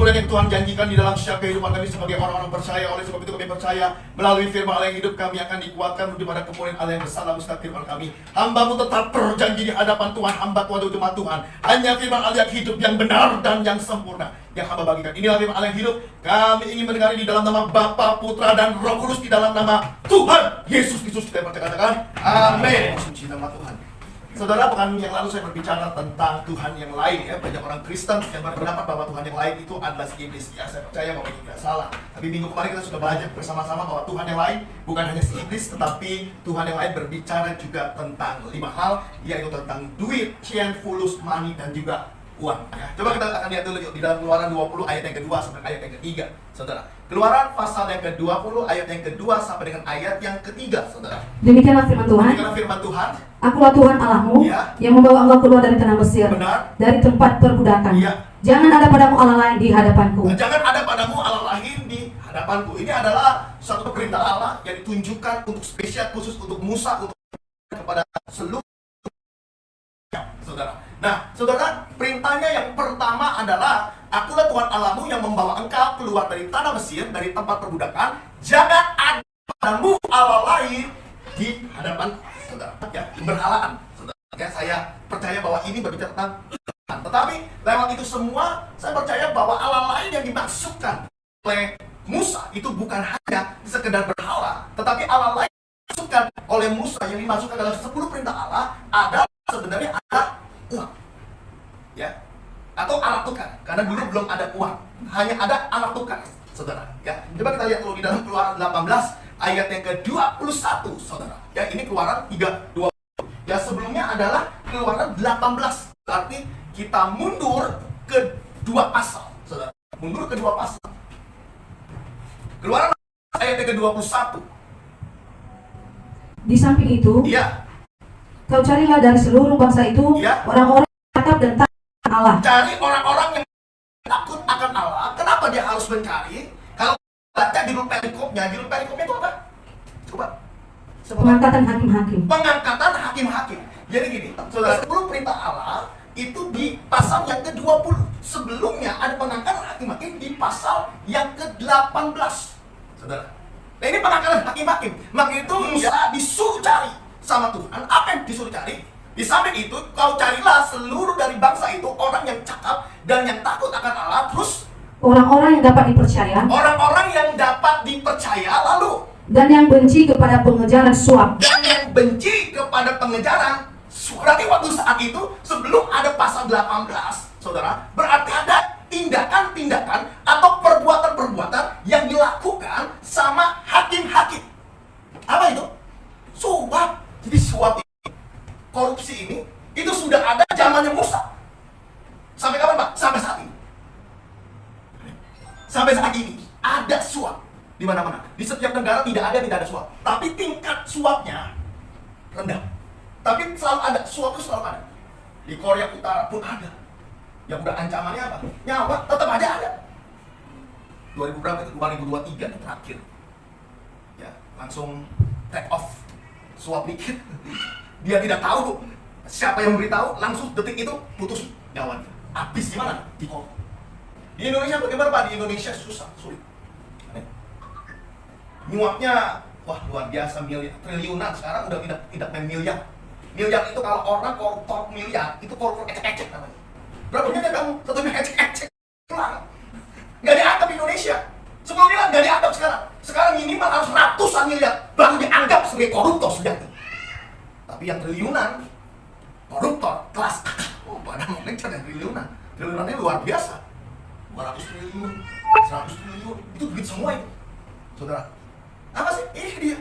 kemuliaan yang Tuhan janjikan di dalam setiap kehidupan kami sebagai orang-orang percaya. Oleh sebab itu kami percaya melalui firman Allah yang hidup, kami akan dikuatkan menuju pada kemuliaan Allah yang besar dalam setiap kehidupan kami. Hamba-Mu tetap berjanji di hadapan Tuhan, hamba Tuhan itu cuma Tuhan. Hanya firman Allah yang hidup, yang benar dan yang sempurna yang hamba bagikan. Inilah firman Allah yang hidup. Kami ingin mendengar di dalam nama Bapa, Putra, dan Roh Kudus, di dalam nama Tuhan Yesus Kristus kita percaya. Amin. Suci nama Tuhan. Saudara, pekan yang lalu saya berbicara tentang Tuhan yang lain ya. Banyak orang Kristen yang berpendapat bahwa Tuhan yang lain itu adalah si iblis. Ya, saya percaya bahwa itu tidak salah. Tapi minggu kemarin kita sudah belajar bersama-sama bahwa Tuhan yang lain bukan hanya si iblis, tetapi Tuhan yang lain berbicara juga tentang 5 hal, yaitu tentang duit, chain, fulus, money, dan juga uang. Ya. Coba kita akan lihat dulu di dalam Keluaran 20 ayat yang kedua sampai ayat yang ketiga, saudara. Keluaran pasal yang ke-20 ayat yang kedua sampai dengan ayat yang ketiga, saudara. Demikianlah firman Tuhan. Demikianlah firman Tuhan. Akulah Tuhan Allahmu, Ya. yang membawa engkau keluar dari tanah Mesir, Benar. dari tempat perbudakan. Ya. Jangan ada padamu Allah lain di hadapanku. Jangan ada padamu Allah lain di hadapanku. Ini adalah suatu perintah Allah yang ditunjukkan untuk spesial khusus untuk Musa, untuk kepada seluruh saudara. Nah, saudara, perintahnya yang pertama adalah akulah Tuhan Allahmu yang membawa engkau keluar dari tanah Mesir, dari tempat perbudakan. Jangan ada padamu Allah lain di hadapan saudara. Ya, berhalaan, saudara. Ya, saya percaya bahwa ini berbicara tentang Tuhan. Tetapi lewat itu semua, saya percaya bahwa Allah lain yang dimaksudkan oleh Musa itu bukan hanya sekedar berhala, tetapi Allah lain yang dimaksudkan oleh Musa, yang dimaksudkan dalam 10 perintah Allah adalah sebenarnya ada uang, ya, atau alat tukar. Karena dulu belum ada uang, hanya ada alat tukar, saudara. Ya, coba kita lihat dulu di dalam Keluaran 18 ayat yang ke-21, saudara. Ya, ini Keluaran 3:20. Ya, sebelumnya adalah Keluaran 18. Berarti kita mundur ke 2 pasal, saudara. Mundur ke 2 pasal. Keluaran ayat yang ke-21. Di samping itu, Iya. kau carilah dari seluruh bangsa itu Ya. orang-orang yang takut dan takut akan Allah. Cari orang-orang yang takut akan Allah. Kenapa dia harus mencari? Kalau baca judul perikopnya itu apa? Coba. Pengangkatan hakim-hakim. Pengangkatan hakim-hakim. Jadi gini, saudara, 10 perintah Allah itu di pasal yang ke-20. Sebelumnya ada pengangkatan hakim-hakim di pasal yang ke-18. Saudara. Nah, ini pengangkatan hakim-hakim. Maka itu Musa disuruh cari sama Tuhan. Apa yang disuruh cari? Di samping itu, kau carilah seluruh dari bangsa itu orang yang cakap dan yang takut akan Allah. Terus Orang-orang yang dapat dipercaya orang-orang yang dapat dipercaya, lalu dan yang benci kepada pengejaran suap. dan yang benci kepada pengejaran. Berarti waktu saat itu sebelum ada pasal 18, saudara, berarti ada tindakan-tindakan atau perbuatan-perbuatan yang dilakukan sama hakim-hakim. Apa itu? Suap. Jadi suap ini, korupsi ini, itu sudah ada zamannya Musa. Sampai kapan, Pak? Sampai saat ini. Sampai saat ini ada suap di mana-mana. Di setiap negara tidak ada suap. Tapi tingkat suapnya rendah. Tapi selalu ada, suap itu selalu ada. Di Korea Utara pun ada. Yang udah ancamannya apa? Nyawa, tetap aja ada. 2000 berapa itu? 2023 itu terakhir. Ya, langsung take off. Suap dikit. Dia tidak tahu siapa yang memberitahu, langsung detik itu putus nyawanya. Habis gimana? Di kota. Di Indonesia bagaimana, Pak? Di Indonesia susah, sulit. Nyuapnya, wah luar biasa, miliar, triliunan. Sekarang udah tidak main miliar. Miliar itu kalau orang koruptor miliar, itu koruptor ecek-ecek namanya. Berapa miliar kamu? Satu miliar ecek-ecek. Pulang. Nggak dianggap Indonesia. Sebelumnya nggak dianggap sekarang. Sekarang minimal harus ratusan miliar baru dianggap sebagai koruptor sejati. Tapi yang triliunan, koruptor kelas oh, pada mengejar yang triliunan. Triliunannya luar biasa. 200 triliun, 100 triliun, itu duit semua itu. Saudara, apa sih? Ini dia.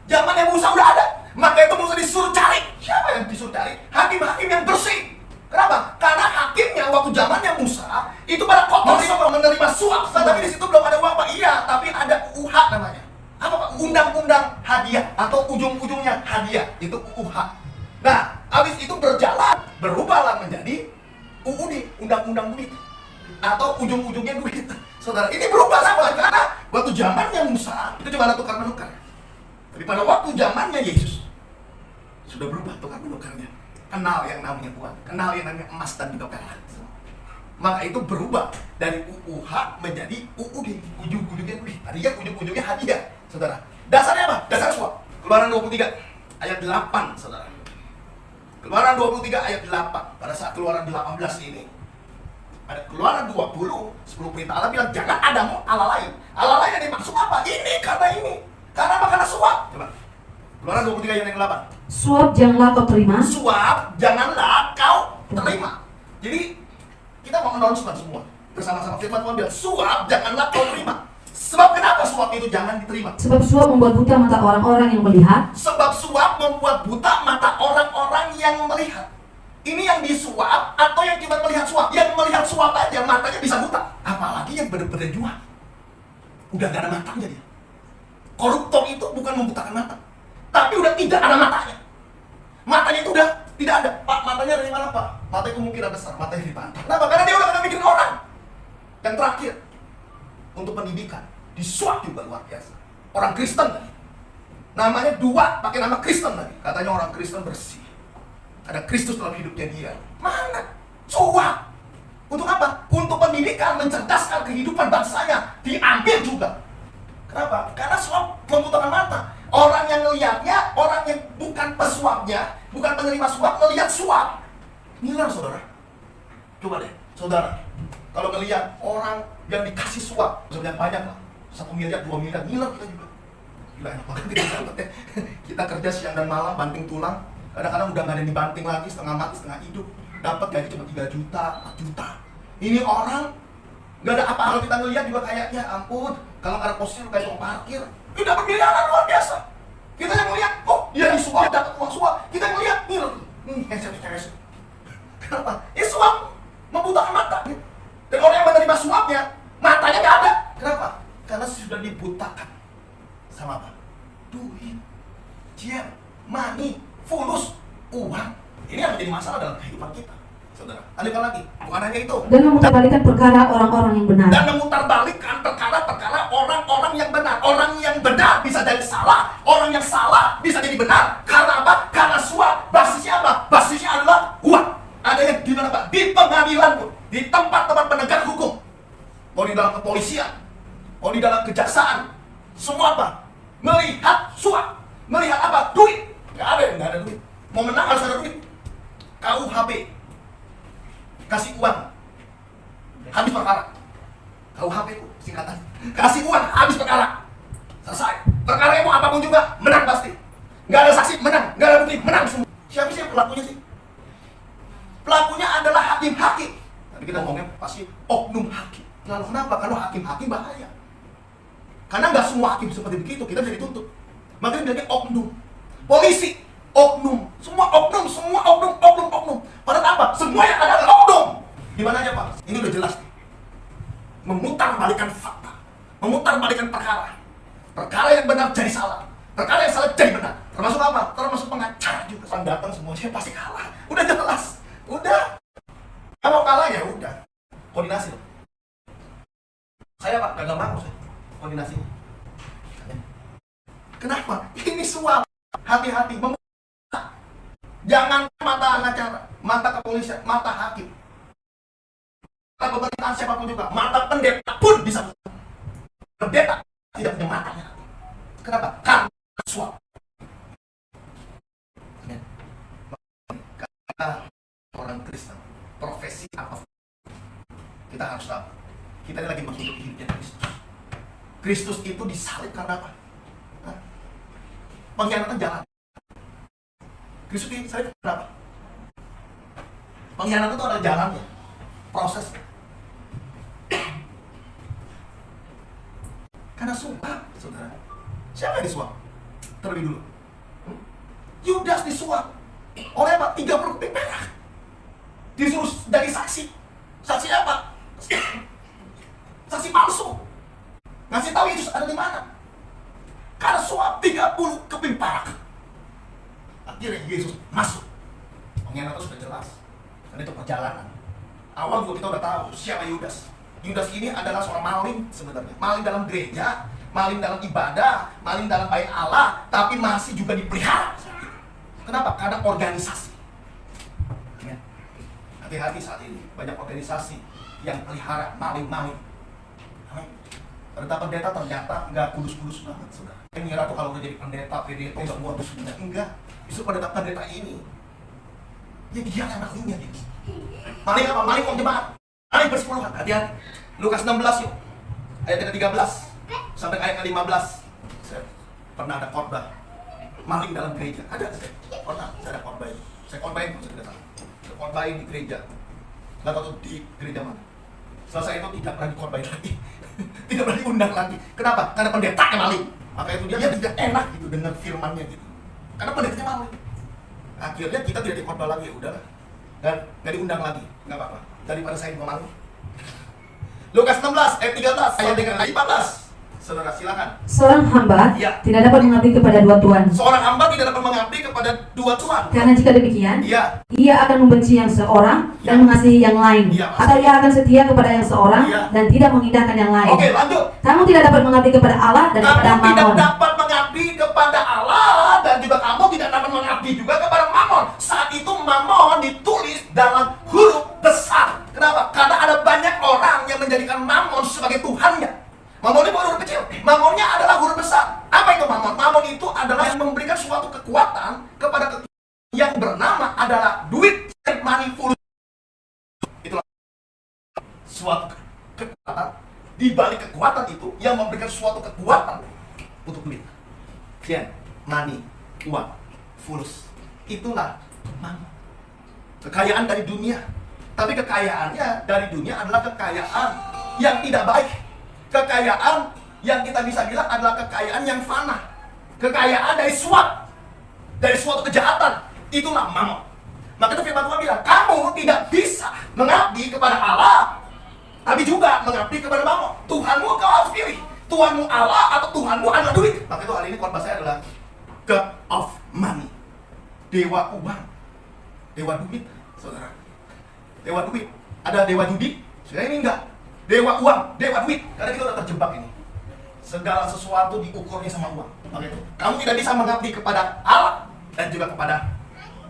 Zamannya Musa udah ada. Maka itu Musa disuruh cari. Siapa yang disuruh cari? Hakim-hakim yang bersih. Kenapa? Karena hakimnya waktu zamannya Musa itu pada kotor semua menerima suap. Tapi di situ belum ada uang, Pak. Iya, tapi ada UH namanya. Apa, Pak? Undang-undang hadiah atau ujung-ujungnya hadiah. Itu UH. Nah, habis itu berubahlah menjadi UUD, undang-undang duit. Atau ujung-ujungnya duit. Saudara, ini berubah sama karena waktu zamannya Musa itu cuma ada tukar-menukar. Tapi pada waktu zamannya Yesus sudah berubah tukar-menukarnya. Kenal yang namanya uang, kenal yang namanya emas dan juga perak. Maka itu berubah dari UUH menjadi UUD. Ujung-ujungnya, tadinya ujung-ujungnya hadiah, saudara. Dasarnya apa? Dasar suap. Keluaran 23 ayat 8, saudara. Keluaran 23 ayat 8. Pada saat keluaran 18 ini, ada keluaran 20, 10 perintah Allah bilang, jangan ada mau Allah lain. Allah lain yang dimaksud apa? Ini, karena ini. Karena apa? Karena suap. Coba. Keluaran 23 ayat yang 8. Suap janganlah kau terima. Suap janganlah kau terima. Jadi kita mau announcement semua bersama-sama. Firman Tuhan bilang, suap janganlah kau terima. Sebab kenapa suap itu jangan diterima? Sebab suap membuat buta mata orang-orang yang melihat. Sebab suap membuat buta mata orang-orang yang melihat. Ini yang disuap atau yang cuma melihat suap? Yang melihat suap aja matanya bisa buta. Apalagi yang benar-benar jual. Udah gak ada matanya dia. Koruptor itu bukan membutakan mata, tapi udah tidak ada matanya. Matanya itu udah tidak ada. Pak, matanya dari mana, Pak? Matanya kemungkinan besar, matanya di pantai. Kenapa? Karena dia udah gak mikirin orang. Yang terakhir, untuk pendidikan, disuap juga luar biasa. Orang Kristen lagi. Namanya dua, pakai nama Kristen lagi. Katanya orang Kristen bersih. Ada Kristus dalam hidupnya dia. Mana? Suap. Untuk apa? Untuk pendidikan, mencerdaskan kehidupan bangsanya. Diambil juga. Kenapa? Karena suap membutuhkan mata. Orang yang melihatnya, orang yang bukan pesuapnya, bukan penerima suap, melihat suap. Ngiler, saudara. Coba deh, saudara. Kalau melihat orang yang dikasih suap, sebanyak banyak lah. 1 miliar, 2 miliar, ngiler kita juga. Gila, enak banget kita dapat ya. Kita kerja siang dan malam, banting tulang. Kadang-kadang udah gak ada yang dibanting lagi, setengah mati, setengah hidup. Dapat gaji cuma 3 juta, 4 juta. Ini orang gak ada apa. Kalau kita ngeliat juga kayak, ya ampun, kalau gak ada posisi kayak tukang parkir, itu dapat miliaran luar biasa. Kita yang ngeliat, oh dia disuap, dapat uang suap. Kita ngeliat, hehehe. Kenapa? Ini suap membutakan mata. Dan orang yang menerima suapnya, matanya gak ada. Kenapa? Karena sudah dibutakan sama apa? Duit, jam, money, fulus, uang. Ini yang menjadi masalah dalam kehidupan kita, saudara. Lanjutkan lagi, bukan hanya itu. Dan memutarbalikkan perkara orang-orang yang benar. Dan memutarbalikkan perkara-perkara orang-orang yang benar. Orang yang benar bisa jadi salah, orang yang salah bisa jadi benar. Karena apa? Karena suap. Basisnya apa? Basisnya adalah uang. Ada yang di mana, Pak? Di pengadilan pun, di tempat-tempat penegak hukum. Mau di dalam kepolisian, mau di dalam kejaksaan, semua apa? Melihat suap. Melihat apa? Duit. Nggak ada duit. Mau menang harus ada duit. KUHP, kasih uang, habis perkara. KUHP itu singkatan. Kasih uang, habis perkara. Selesai. Perkara mau apapun juga, menang pasti. Nggak ada saksi, menang. Nggak ada bukti, menang semua. Siapa sih yang pelakunya sih? Pelakunya adalah hakim-hakim. Tapi kita ngomongnya pasti oknum hakim. Lalu kenapa? Karena hakim-hakim bahaya. Karena nggak semua hakim seperti begitu, kita bisa dituntut. Makanya bilangnya oknum. Polisi, oknum. Semua oknum, semua oknum. Padahal apa? Semua yang ada adalah oknum. Gimana aja, Pak? Ini udah jelas nih. Memutarbalikkan fakta. Memutarbalikkan perkara. Perkara yang benar jadi salah. Perkara yang salah jadi benar. Termasuk apa? Termasuk pengacara juga. Orang datang semuanya pasti kalah. Udah jelas. Udah. Kalau kalah ya udah. Koordinasi loh. Saya, Pak, gagal mau saya. Koordinasi. Kenapa? Ini suap. Hati-hati. Jangan mata pengacara, mata kepolisian, mata hakim, mata pemerintahan siapapun juga, mata pendeta pun bisa. Pendeta tidak punya matanya. Kenapa? Karena suap. Karena orang Kristen, profesi apa? Kita harus tahu. Kita ini lagi menghidupi hidupnya Kristus. Kristus itu disalib karena apa? Pengkhianatan jalan. Kristus disalib kenapa? Pengkhianatan itu adalah jalannya, proses. Karena suap, saudara. Siapa yang disuap? Terlebih dulu. Yudas disuap. Oleh apa? 30 keping perak. Disuruh jadi saksi. Saksi apa? Saksi palsu. Ngasih tahu Yesus ada di mana. Karena suap 30 keping perak. Akhirnya Yesus masuk. Pengkhianatan sudah jelas. Dan itu perjalanan. Awal juga kita udah tahu siapa Yudas. Yudas ini adalah seorang maling sebenarnya. Maling dalam gereja, maling dalam ibadah, maling dalam bait Allah, tapi masih juga dipelihara. Kenapa? Karena organisasi. Hati-hati saat ini. Banyak organisasi yang pelihara maling-maling. Amin. Ternyata pendeta ternyata nggak kudus-kudus banget, saudara. Saya ngira tuh kalau udah jadi pendeta nggak modus, enggak. Justru pendeta ini, ya dia yang malingnya gitu. Maling apa? Maling uang jemaat. Maling persepuluhan. Hati-hati. Lukas 16 yuk. Ayat yang ke-13 sampai ayat ke-15. Saya pernah ada khotbah maling dalam gereja. Ada saya. Pernah saya ada khotbah itu. Saya khotbahin saya tidak salah. Saya khotbahin di gereja. Nggak tahu di gereja mana. Selesai itu tidak pernah dikhotbahin lagi. Tidak pernah diundang lagi. Kenapa? Karena pendeta yang maling. Maka itu dia tidak enak gitu dengar firmannya gitu. Karena pendetanya maling. Akhirnya kita tidak dikhotbah lagi. Udahlah. Dan nggak diundang lagi. Nggak apa-apa. Daripada saya juga maling. Lukas 16 ayat 13 ayat 15. Saudara silakan. Seorang hamba Ya. tidak dapat mengabdi kepada dua tuan. Seorang hamba tidak dapat mengabdi kepada dua tuan. Karena jika demikian, Iya. ia akan membenci yang seorang Ya. dan mengasihi yang lain. Ya, pasti. Atau ia akan setia kepada yang seorang Ya. dan tidak mengindahkan yang lain. Oke, lanjut. Kamu tidak dapat mengabdi kepada Allah dan kepada Kamu tidak Mammon. dapat mengabdi kepada Allah dan juga kamu tidak dapat mengabdi juga kepada Mammon. Saat itu Mammon ditulis dalam huruf besar. Kenapa? Karena ada banyak orang yang menjadikan Mammon sebagai Tuhannya. Mammon itu bukan huruf kecil. Mammonnya adalah huruf besar. Apa itu Mammon? Mammon itu adalah yang memberikan suatu kekuatan kepada yang bernama adalah duit, money, full. Itulah suatu kekuatan. Di balik kekuatan itu yang memberikan suatu kekuatan untuk duit. Fian, money, uang, fulus. Itulah Mammon. Kekayaan dari dunia. Tapi kekayaannya dari dunia adalah kekayaan yang tidak baik. Kekayaan yang kita bisa bilang adalah kekayaan yang fana. Kekayaan dari suatu kejahatan. Itulah Mammon. Maka itu firman Tuhan bilang, kamu tidak bisa mengabdi kepada Allah, tapi juga mengabdi kepada Mammon. Tuhanmu kau harus pilih. Tuhanmu Allah atau Tuhanmu adalah duit. Maka itu hari ini khotbah saya adalah God of Money. Dewa uang. Dewa duit, saudara. Dewa duit. Ada dewa judi? Saya ini enggak. Dewa uang, dewa duit. Karena kita udah terjebak ini. Segala sesuatu diukurnya sama uang. Maka itu, kamu tidak bisa mengabdi kepada Allah dan juga kepada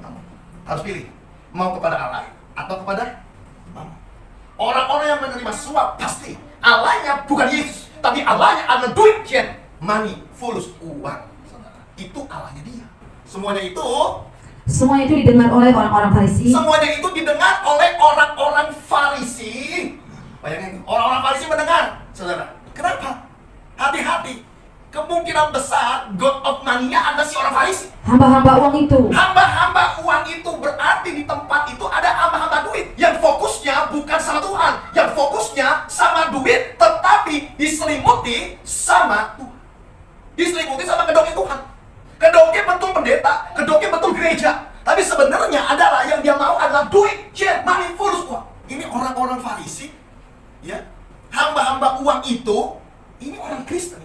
Mammon. Harus pilih. Mau kepada Allah atau kepada Mammon. Orang-orang yang menerima suap pasti Allahnya bukan Yesus, tapi Allahnya adalah duit, money, fulus, uang. Saudara, itu Allahnya dia. Semuanya itu didengar oleh orang-orang Farisi. Semuanya itu didengar oleh orang-orang Farisi. Bayangin, orang-orang Farisi mendengar, saudara. Kenapa? Hati-hati. Kemungkinan besar God of Money-nya adalah si orang Farisi. Hamba-hamba uang itu. Hamba-hamba uang itu berarti di tempat itu ada hamba-hamba duit yang fokusnya bukan sama Tuhan, yang fokusnya sama duit, tetapi diselimuti sama Tuhan. Diselimuti sama kedoknya Tuhan. Kedoknya betul pendeta, kedoknya betul gereja. Tapi sebenarnya adalah yang dia mau adalah duit, money, fulus, uang. Ini orang-orang Farisi, ya. Hamba-hamba uang itu, ini orang Kristen.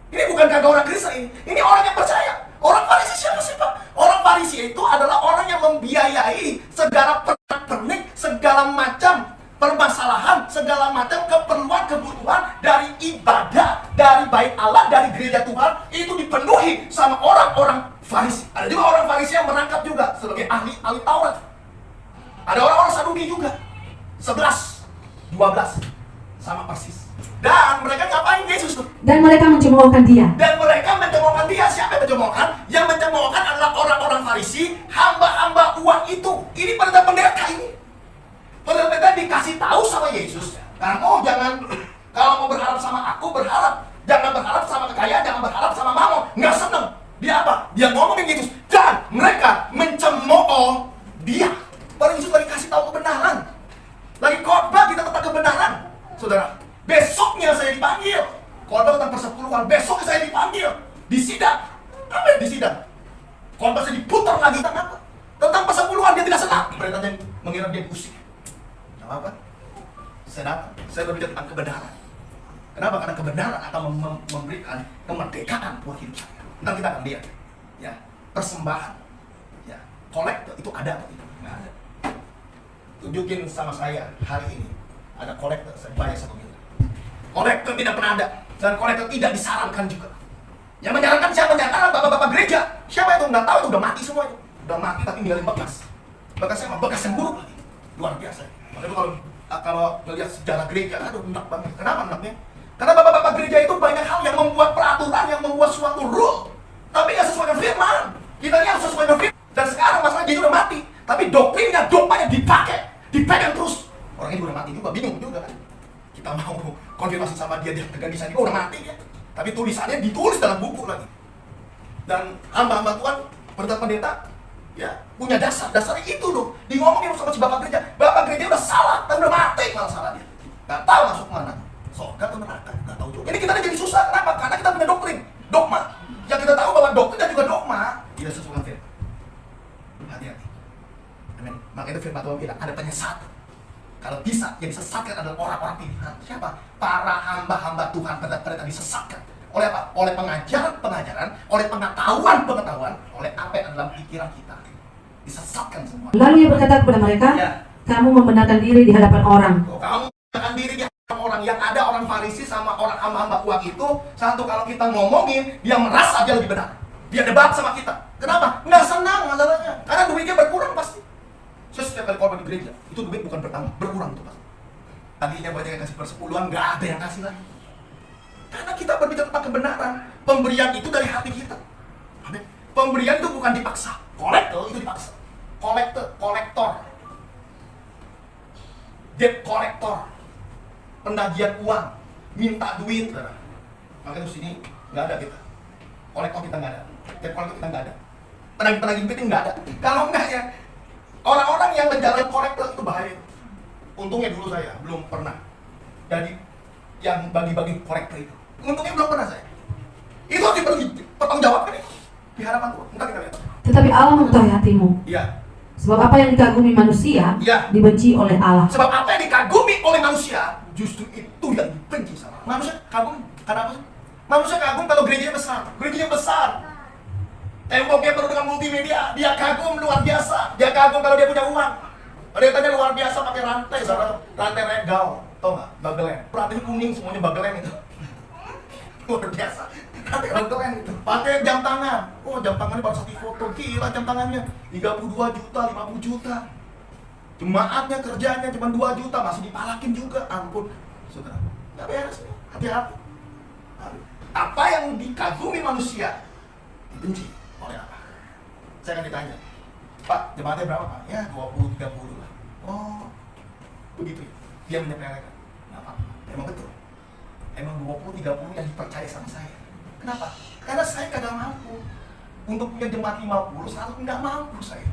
Ini bukan kagak orang Kristen ini orang yang percaya. Orang Farisi siapa sih Pak? Orang Farisi itu adalah orang yang membiayai segala pernik, segala macam permasalahan, segala macam kebutuhan dari ibadah, dari bait Allah, dari gereja Tuhan, itu dipenuhi sama orang-orang Farisi. Ada juga orang Farisi yang merangkap juga sebagai ahli Taurat. Ada orang-orang Saduki juga. 11, 12 sama persis. Dan mereka ngapain Yesus tuh? Dan mereka mencemoohkan dia. Dan mereka mencemoohkan dia. Siapa yang mencemoohkan? Yang mencemoohkan adalah orang-orang Farisi, hamba-hamba uang itu. Ini pendeta-pendeta ini. Pendeta dikasih tahu sama Yesus, kamu jangan, kalau mau berharap sama aku, jangan berharap sama kekayaan, jangan berharap sama Mammon. Nggak seneng. Dia apa? Dia ngomongin Yesus. Dan mereka mencemooh dia. Padahal Yesus lagi kasih tahu kebenaran. Lagi khotbah kita tentang kebenaran. Saudara, besoknya saya dipanggil. Khotbah tentang persepuluhan. Besoknya saya dipanggil. Di sidang. Apa yang di sidang? Khotbah saya diputar lagi tentang apa? Tentang persepuluhan. Dia tidak senang. Mereka mengira dia diusir. Apa? Saya datang, saya berbicara tentang kebenaran. Kenapa? Karena kebenaran akan memberikan kemerdekaan buat hidup saya. Nanti kita akan lihat, ya, persembahan, ya, kolektor itu ada atau tidak? Nggak ada. Tunjukin sama saya hari ini ada kolektor, saya bayar 1 miliar. Kolektor tidak pernah ada, dan kolektor tidak disarankan juga. Yang menyarankan siapa? Menyarankan bapak-bapak gereja. Siapa itu? Nggak tahu, itu udah mati semuanya. Udah mati tapi ninggalin bekas. Bekasnya apa? Bekas yang buruk lagi. Luar biasa. Makanya kalau kalau melihat sejarah gereja, aduh enak banget. Kenapa enaknya? Karena bapak-bapak gereja itu banyak hal yang membuat peraturan, yang membuat suatu rule, tapi nggak sesuai dengan firman. Kita ini harus sesuai dengan firman. Dan sekarang masalah dia udah mati, tapi doktrinnya, dogmanya dipegang terus. Orang ini udah mati juga, bingung juga kan. Kita mau konfirmasi sama dia tegang di sana, udah mati ya. Tapi tulisannya ditulis dalam buku lagi. Dan hamba-hamba Tuhan, pendeta-pendeta, ya punya dasarnya itu loh. Di ngomongin sama si bapak gereja udah salah, dan udah mati malah salah dia. Gak tahu masuk mana, surga atau neraka, gak tahu juga. Ini kita jadi susah, kenapa? Karena kita punya doktrin, dogma. Yang kita tahu bahwa doktrin dan juga dogma tidak sesuai dengan firman. Hati-hati. Amin. Makanya itu firman Tuhan bilang, ada penyesat. Kalau bisa, yang disesatkan adalah orang-orang pilihan. Siapa? Para hamba-hamba Tuhan pendeta disesatkan. Oleh apa? Oleh pengajaran, oleh pengetahuan, oleh apa yang ada dalam pikiran kita. Disesatkan semua. Lalu ia berkata kepada mereka, Ya. kamu membenarkan diri di hadapan orang. Kamu membenarkan diri di hadapan orang. Yang ada orang Farisi sama orang hamba-hamba Tuhan itu, satu kalau kita ngomongin, dia merasa dia lebih benar. Dia debat sama kita. Kenapa? Nggak senang masalahnya. Karena duitnya berkurang pasti. Saya setiap kali korban di gereja, itu duit bukan bertambah, berkurang tuh pasti. Tadinya banyak yang kasih persepuluhan, nggak ada yang kasih lagi. Karena kita berbicara tentang kebenaran. Pemberian itu dari hati kita. Amin. Pemberian itu bukan dipaksa. Kolektor itu dipaksa. Kolektor. Debt kolektor. Penagihan uang. Minta duit. Makanya di sini nggak ada kita. Kolektor kita nggak ada. Debt kolektor kita nggak ada. Penagih duit nggak ada. Kalau nggak ya, orang-orang yang menjalankan kolektor itu bahaya. Untungnya dulu saya belum pernah jadi yang bagi-bagi kolektor itu. Untungnya belum pernah saya. Itu harus dipertanggungjawabkan itu di hadapan Tuhan. Ntar kita lihat. Tetapi Allah mengetahui hatimu. Iya. Sebab apa yang dikagumi manusia, Iya. dibenci oleh Allah. Sebab apa yang dikagumi oleh manusia, justru itu yang dibenci sama Allah. Manusia kagum karena apa sih? Manusia kagum kalau gerejanya besar. Gerejanya besar. Temboknya penuh dengan multimedia. Dia kagum luar biasa. Dia kagum kalau dia punya uang. Ada yang tanya luar biasa pakai rantai, saudara. Rantai regal. Tau nggak? Bagelen. Rantai kuning semuanya bagelen itu. Luar biasa. Rantai bagelen itu. Pakai jam tangan. Oh, jam tangannya baru satu foto. Gila jam tangannya. 32 juta, 50 juta. Jemaatnya kerjanya cuma 2 juta. Masih dipalakin juga. Ampun. Saudara. Nggak beres. Hati-hati. Apa yang dikagumi manusia dibenci oleh apa? Saya akan ditanya, Pak, jemaatnya berapa Pak? Ya 20-30 lah. Oh, begitu ya? Dia menyepelekan. Nggak apa-apa. Emang betul. Emang 20-30 yang dipercaya sama saya. Kenapa? Karena saya kagak mampu. Untuk punya jemaat 50, selalu nggak mampu saya.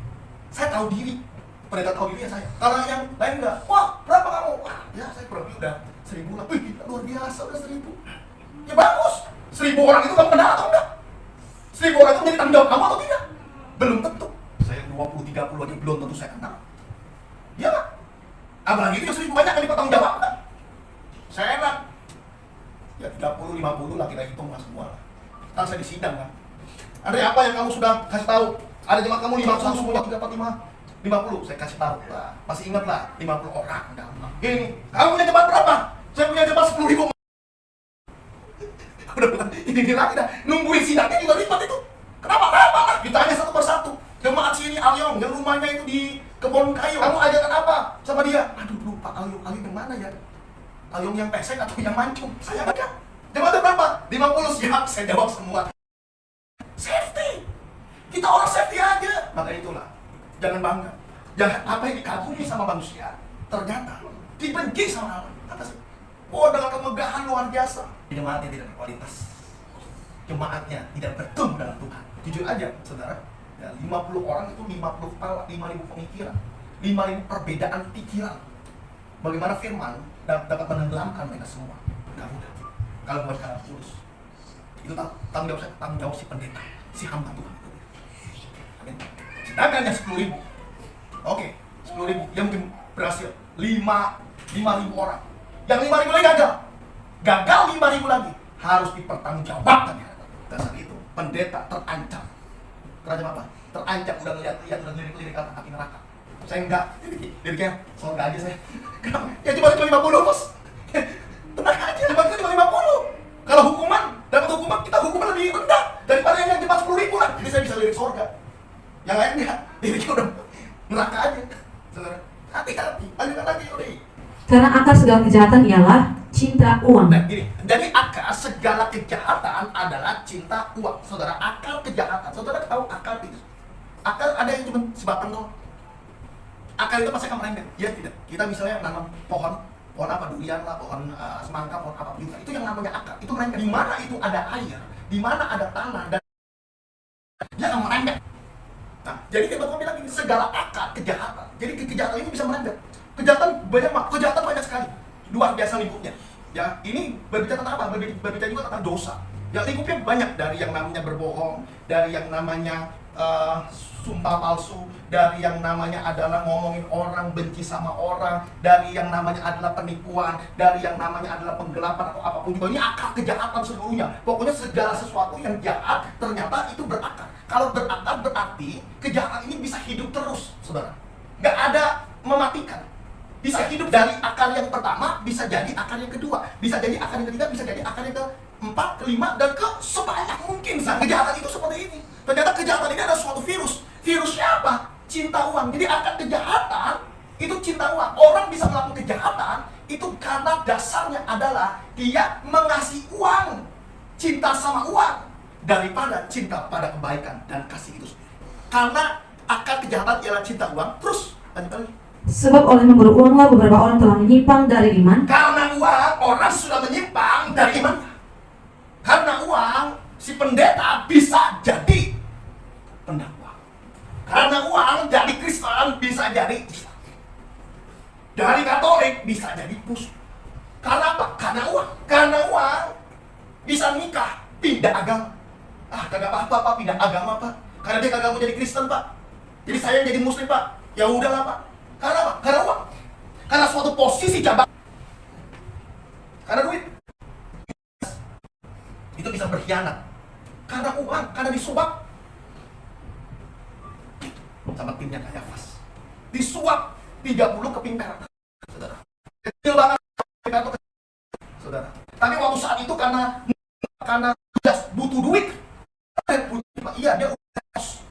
Saya tahu diri. Pendeta tahu diri ya saya. Kalau yang lain nggak, wah berapa kamu? Wah, ya saya kurang lebih udah 1000 lah. Wih, luar biasa udah 1000. Ya bagus. 1000 orang itu kamu kenal atau enggak? 1000 orang itu menjadi tanggung jawab kamu atau tidak? Belum tentu. Saya 20-30 aja belum tentu saya kenal. Ya kan? Apalagi itu yang 1000 banyak yang dipertanggung jawabkan. Saya enak. Ya 30-50 lah kita hitung lah semua lah. Ntar saya disidang kan. Ada apa yang kamu sudah kasih tahu? Ada jemaat kamu 50 semua, 3, 4, 5, 50. Saya kasih tahu lah. Masih ingat lah 50 orang. Gini, kamu punya jemaat berapa? Saya punya jemaat 10.000. Udah bilang, ini lagi dah. Nungguin sidangnya juga ribet itu. Kenapa? Ditanya satu persatu. Jemaat sini Alyong, yang rumahnya itu di Kebon Kayu. Kamu ajarkan apa sama dia? Aduh lupa, Alyong yang mana ya? Alyong yang pesek atau yang mancung? Saya nggak ada. Jemaatnya berapa? 50 siap, saya jawab semua. Safety. Kita orang safety aja. Maka itulah. Jangan bangga. Jangan apa yang dikagumi sama manusia, ternyata dibenci sama Allah. Apa sih? Oh, dengan kemegahan luar biasa. Jemaatnya tidak berkualitas. Jemaatnya tidak bertumbuh dalam Tuhan. Jujur aja, saudara. Ya, 50 orang itu 50 kepala, 5.000 pemikiran, 5.000 perbedaan pikiran. Bagaimana firman dapat menenggelamkan mereka semua? Gak mudah. Kalau buat kalian tulus. Itu tanggung jawab saya, tanggung jawab si pendeta, si hamba Tuhan. Amin. Sedangkan yang 10.000. Oke, 10.000. Yang mungkin berhasil 5.000 orang. Yang 5.000 lagi gagal. Gagal 5.000 lagi. Harus dipertanggungjawabkan ya. Dasar itu pendeta terancam. Terancam apa? Terancam udah lihat udah lirik-lirik api neraka. Saya enggak. Liriknya surga aja saya. Kenapa? Ya cuma 50 bos. Tenang aja. Cuma 50. Kalau hukuman, dapat hukuman, kita hukuman lebih rendah daripada yang cuma 10.000 lah. Jadi saya bisa lirik surga. Yang lain enggak. Liriknya udah neraka aja. Saudara, hati-hati. Lanjutkan lagi, Yuri. Karena akar segala kejahatan ialah cinta uang. Nah, gini, jadi akar segala kejahatan adalah cinta uang. Saudara, akar kejahatan. Saudara tahu akar itu? Akar ada yang cuma sebatang doang. Akar itu pasti akan merembet. Ya tidak. Kita misalnya nanam pohon apa, durian lah, pohon semangka, pohon apa juga. Itu yang namanya akar. Itu merembet. Di mana itu ada air, di mana ada tanah, dan dia akan merembet. Nah, jadi kita bilang ini segala akar kejahatan. Jadi kejahatan ini bisa merembet. Kejahatan banyak sekali. Luar biasa lingkupnya. Ya, ini berbicara tentang apa? Berbicara juga tentang dosa. Ya, lingkupnya banyak, dari yang namanya berbohong, dari yang namanya sumpah palsu, dari yang namanya adalah ngomongin orang, benci sama orang, dari yang namanya adalah penipuan, dari yang namanya adalah penggelapan atau apapun juga. Ini akar kejahatan seluruhnya. Pokoknya segala sesuatu yang jahat ternyata itu berakar. Kalau berakar berarti kejahatan ini bisa hidup terus, saudara. Nggak ada mematikan. Bisa hidup dari akar yang pertama, bisa jadi akar yang kedua, bisa jadi akar yang ketiga, bisa jadi akar yang keempat, kelima, dan ke sebanyak mungkin. Kejahatan itu seperti ini. Ternyata kejahatan ini ada suatu virus. Virusnya apa? Cinta uang. Jadi akar kejahatan itu cinta uang. Orang bisa melakukan kejahatan itu karena dasarnya adalah dia mengasihi uang, cinta sama uang, daripada cinta pada kebaikan dan kasih itu sendiri. Karena akar kejahatan ialah cinta uang. Terus lanjut lagi. Sebab oleh memberi uanglah beberapa orang telah menyimpang dari iman. Karena uang, orang sudah menyimpang dari iman. Karena uang, si pendeta bisa jadi pendakwa. Karena uang, jadi Kristen bisa jadi Islam. Dari Katolik bisa jadi musuh. Karena apa? Karena uang. Karena uang bisa nikah, pindah agama. Kagak apa-apa Pak, pindah agama Pak. Karena dia kagak mau jadi Kristen Pak. Jadi saya jadi Muslim Pak. Ya udahlah Pak. Karena apa? Karena uang. Karena suatu posisi jabatan. Karena duit. Itu bisa berkhianat. Karena uang, karena disuap. Sama timnya Kayafas. Disuap 30 keping perak. Saudara. Kecil banget. Saudara. Tapi waktu saat itu karena butuh duit. Iya, dia kos.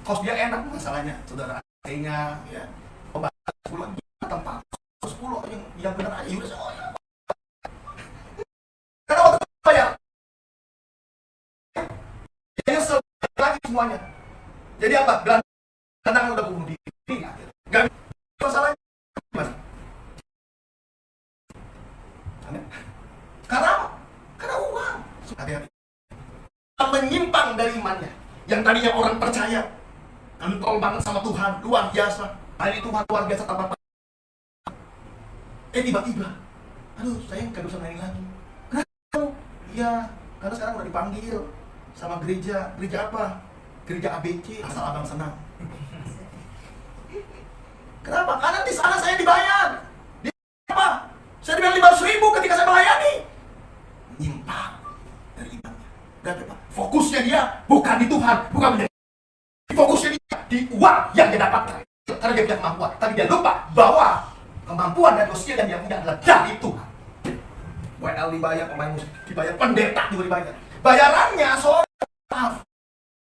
Kos dia enak masalahnya, saudara. Kayaknya ya. Obat 10 tempat 10 yang benar aja udah semuanya. Karena waktu bayar. Yang lagi semuanya. Jadi apa? Gelandangan udah bunuh diri. Gak masalahnya. Gimana? Karena apa? Karena uang. Hati-hati. Menyimpang dari imannya. Yang tadinya orang percaya, kental banget sama Tuhan, luar biasa. Hari Tuhan luar biasa tanpa. Tiba-tiba, aduh saya kagak usah main lagi. Kenapa? Iya, karena sekarang udah dipanggil sama gereja. Gereja apa? Gereja ABC. Asal abang senang. Kenapa? Karena di sana saya dibayar. Di apa? Saya dibayar 500.000 ketika saya melayani. Nyimpang dari imannya. Berarti apa? Fokusnya dia bukan di Tuhan, bukan menjadi. Fokusnya dia di uang yang dia dapatkan. Karena dia punya kemampuan, tapi dia lupa bahwa kemampuan dan usia yang dia punya adalah dari Tuhan. WL dibayar, pemain musik dibayar, pendeta juga dibayar. Bayarannya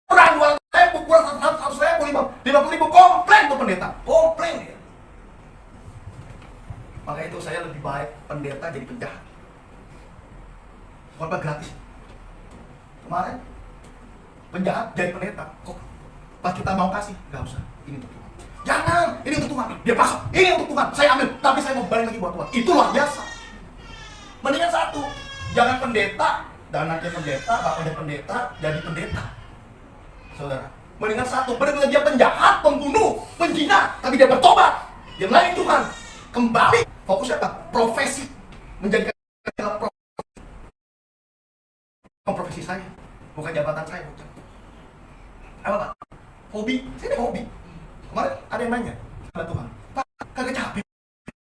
orang 200.000, kurang 100.000, 50.000, komplain tuh pendeta, komplain ya. Maka itu saya lebih baik pendeta jadi penjahat. Khotbah gratis. Kemarin penjahat jadi pendeta. Kok pas kita mau kasih, nggak usah. Ini untuk Tuhan. Jangan, ini untuk Tuhan. Dia pasang, ini untuk Tuhan. Saya ambil, tapi saya mau balik lagi buat Tuhan. Itu luar biasa. Mendingan satu, jangan pendeta, dan anaknya pendeta, bapaknya pendeta, jadi pendeta. Saudara, mendingan satu, benar-benar dia penjahat, pembunuh, penjina, tapi dia bertobat. Dia melayani Tuhan. Kembali, fokusnya apa? Profesi. Menjadikan profesi saya, bukan jabatan saya, bukan. Apa Pak? Hobi, saya ada hobi. Kemarin ada yang nanya, ada Tuhan, Pak, kagak capek?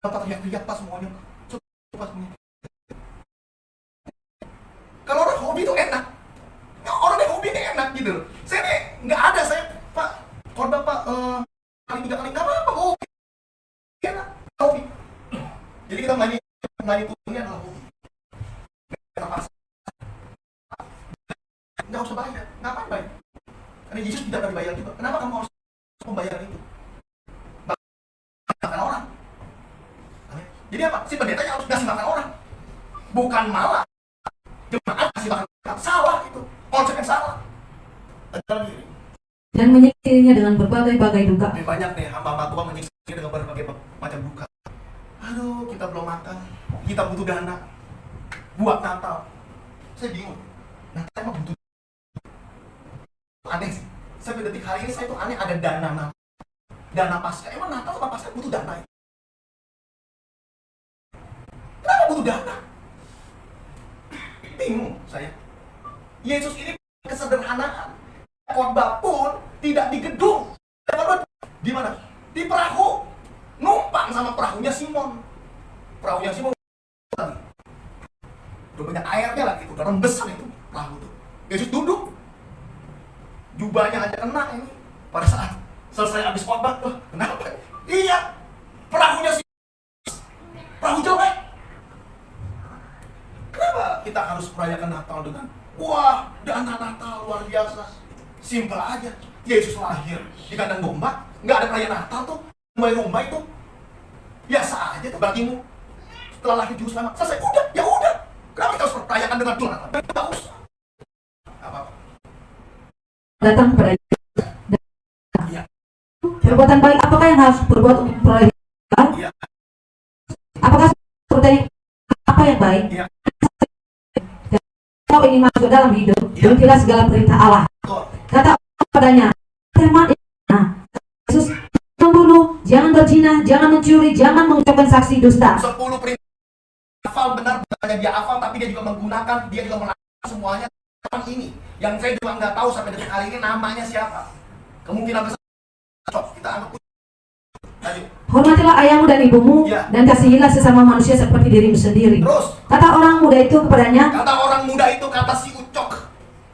Bapak teriak-teriak Pak semuanya. Coba semuanya. Kalau orang hobi itu enak. Orang yang hobi ini enak gitu loh. Saya nih nggak ada, saya Pak, korban Pak, kali 3 kali, nggak apa-apa, hobi. Enak, hobi. Jadi kita main Tuhan adalah hobi. Kita pasang. Nggak usah bayar, ngapain bayar? Karena Yesus tidak pernah dibayar juga. Kenapa kamu harus membayar itu? Karena bukan malah jemaat kasih makan mereka. Salah itu, konsep yang salah. Dan menyikirinya dengan berbagai-bagai duka. Lebih banyak nih hamba-hamba Tuhan menyiksa dengan berbagai macam duka. Aduh, kita belum makan, kita butuh dana buat Natal. Saya bingung, Natal emang butuh aneh sih. Sampai detik hari ini saya tuh aneh ada dana Natal, dana Paskah. Emang Natal sama Paskah butuh dana ya? Kenapa butuh dana? Bingung saya. Yesus ini kesederhanaan. Khotbah pun tidak di gedung. Di mana? Di perahu. Numpang sama perahunya Simon. Perahunya Simon udah banyak airnya lagi, udah rembesan itu perahu itu. Yesus duduk, jubahnya aja kena ini. Pada saat selesai habis khotbah, kenapa? Iya, perahunya Simon, perahu jelek. Kenapa kita harus merayakan Natal dengan wah, dana Natal luar biasa? Simpel aja. Yesus lahir di kandang domba, nggak ada perayaan Natal tuh. Rumah itu biasa aja tuh bagimu. Setelah lahir juru selamat, selesai, udah, ya udah. Kenapa kita harus merayakan dengan Tuhan? Tidak usah. Apa-apa. Datang kepada Iya. perbuatan baik, apakah yang harus berbuat untuk memperoleh Tuhan? Iya. Apakah seperti apa yang baik? Iya. Kau ingin masuk ke dalam hidup, Iya. ikuti segala perintah Allah. Betul. Kata padanya, firman Yesus, membunuh, jangan berzina, jangan mencuri, jangan mengucapkan saksi dusta. 10 perintah hafal benar, bukannya dia hafal, tapi dia juga menggunakan, dia juga melakukan semuanya tentang ini. Yang saya juga nggak tahu sampai detik hari ini namanya siapa. Kemungkinan besar kita anggap. Lanjut. Hormatilah ayahmu dan ibumu, Ya. dan kasihilah sesama manusia seperti dirimu sendiri. Terus, Kata orang muda itu kepadanya, kata orang muda itu, kata si Ucok.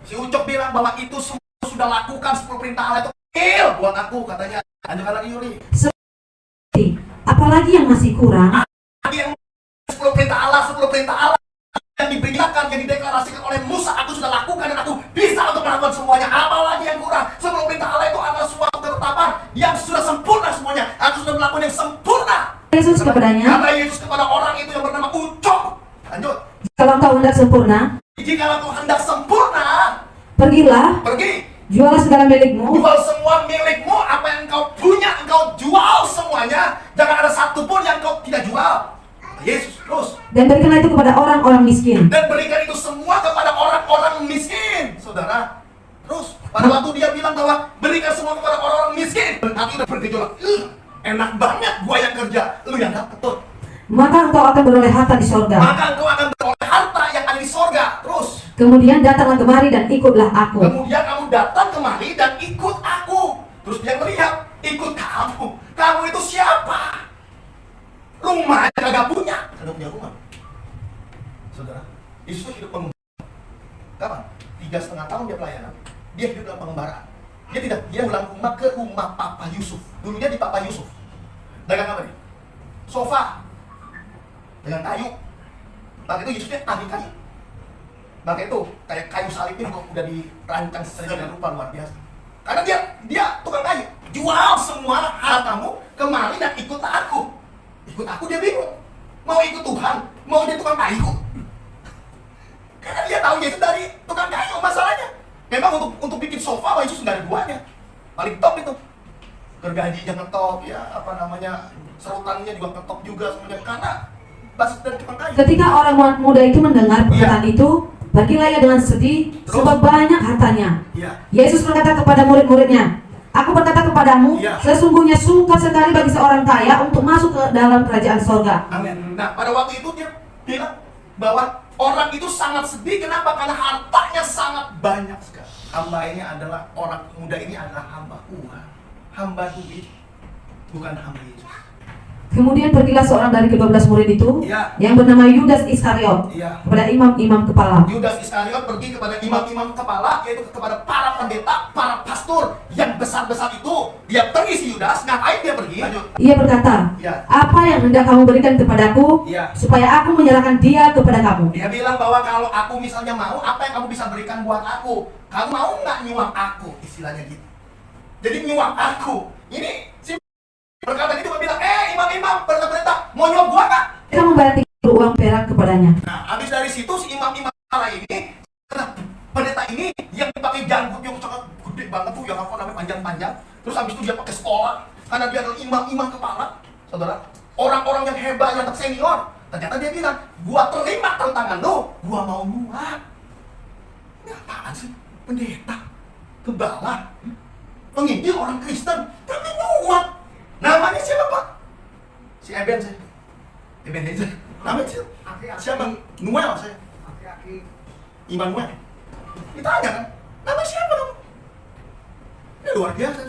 Si Ucok bilang bahwa itu semua sudah lakukan 10 perintah Allah itu kecil buat aku, katanya. Lanjutkan lagi Yuri. apalagi yang masih kurang? Lagi yang 10 perintah Allah, 10 perintah Allah yang diberitakan, yang dideklarasikan oleh Musa, aku sudah lakukan dan aku bisa untuk melakukan semuanya. Apalagi yang kurang? 10 perintah Allah itu adalah suatu ketetapan yang sudah sempurna semuanya. Aku sudah melakukan yang sempurna. Yesus kepadanya, Kata Yesus kepada orang itu yang bernama Ucok. Lanjut. kalau engkau hendak sempurna, Jika kau hendak sempurna, pergilah, pergi, jualah segala milikmu, jual semua milikmu, apa yang kau punya, engkau jual semuanya. Jangan ada satupun yang kau tidak jual. Yesus terus. dan berikanlah itu kepada orang-orang miskin. Dan berikan itu semua kepada orang-orang miskin. Saudara, terus pada waktu dia bilang bahwa berikan semua kepada orang-orang miskin, hati udah bergejolak. Enak banget gua yang kerja, lu yang dapat tuh. Maka engkau akan beroleh harta di sorga. Maka engkau akan beroleh harta yang ada di sorga. Terus, Kemudian datanglah kemari dan ikutlah aku. kemudian kamu datang kemari dan ikut aku. Terus dia melihat, ikut kamu. Kamu itu siapa? Rumah aja kagak punya. Kagak punya rumah. Saudara, Yesus itu hidup pengembara. Kapan? 3,5 tahun dia pelayanan. Dia hidup dalam pengembaraan. Dia ulang rumah ke rumah Papa Yusuf. Dulunya di Papa Yusuf. Dagang apa nih? Sofa. Dengan kayu. Maka itu Yesusnya ahli kayu. Maka itu kayak kayu salib itu udah dirancang sedemikian rupa luar biasa. Karena dia tukang kayu. Jual semua hartamu, kemari dan ikut aku. Ikut aku, dia bingung. Mau ikut Tuhan, mau jadi tukang kayu. Karena dia tahu Yesus dari tukang kayu masalahnya. Memang untuk bikin sofa, Yesus nggak ada duanya. Paling top itu. Gergajinya ngetop, ya apa namanya, serutannya juga ngetop juga semuanya. Karena basis dari tukang kayu. Ketika orang muda itu mendengar perkataan itu, pergilah ia dengan sedih, sebab banyak hartanya. Iya. Yesus berkata kepada murid-muridnya, aku berkata kepadamu, Iya. sesungguhnya sukar sekali bagi seorang kaya untuk masuk ke dalam kerajaan sorga. Amin. Nah, pada waktu itu dia bilang bahwa orang itu sangat sedih. Kenapa? Karena hartanya sangat banyak sekali. Hamba ini adalah, orang muda ini adalah hamba uang, hamba duit, bukan hamba Yesus. Kemudian pergilah seorang dari ke-12 murid itu, Iya. yang bernama Yudas Iskariot, Iya. kepada imam-imam kepala. Yudas Iskariot pergi kepada imam-imam kepala, yaitu kepada para pendeta, para pastor yang besar-besar itu. Dia pergi si Yudas, ngapain dia pergi? Lanjut. Ia berkata, Iya. apa yang hendak kamu berikan kepadaku, Iya. supaya aku menyerahkan dia kepada kamu? Dia bilang bahwa kalau aku misalnya mau, apa yang kamu bisa berikan buat aku? Kamu mau nggak nyuap aku? Istilahnya gitu. Jadi nyuap aku. Ini si berkata itu bilang, imam-imam, pendeta, mau nyuap gua nggak? Kita membayar 3 uang perak kepadanya. Nah, Habis dari situ si imam-imam ini, pendeta ini yang pakai janggut yang sangat gede banget tuh, yang apa namanya panjang-panjang. Terus habis itu dia pakai sekolah, karena dia adalah imam-imam kepala, saudara. Orang-orang yang hebat, yang senior. Ternyata dia bilang, gua terima tantangan lo, gua mau nyuap. Ini apaan sih? Pendeta, gembala, penginjil orang Kristen, tapi nyuap. Namanya siapa, Pak? Si Ebenezer. Namanya siapa? Noel saya. Immanuel. Ditanya kan, nama siapa kamu? Ini luar biasa.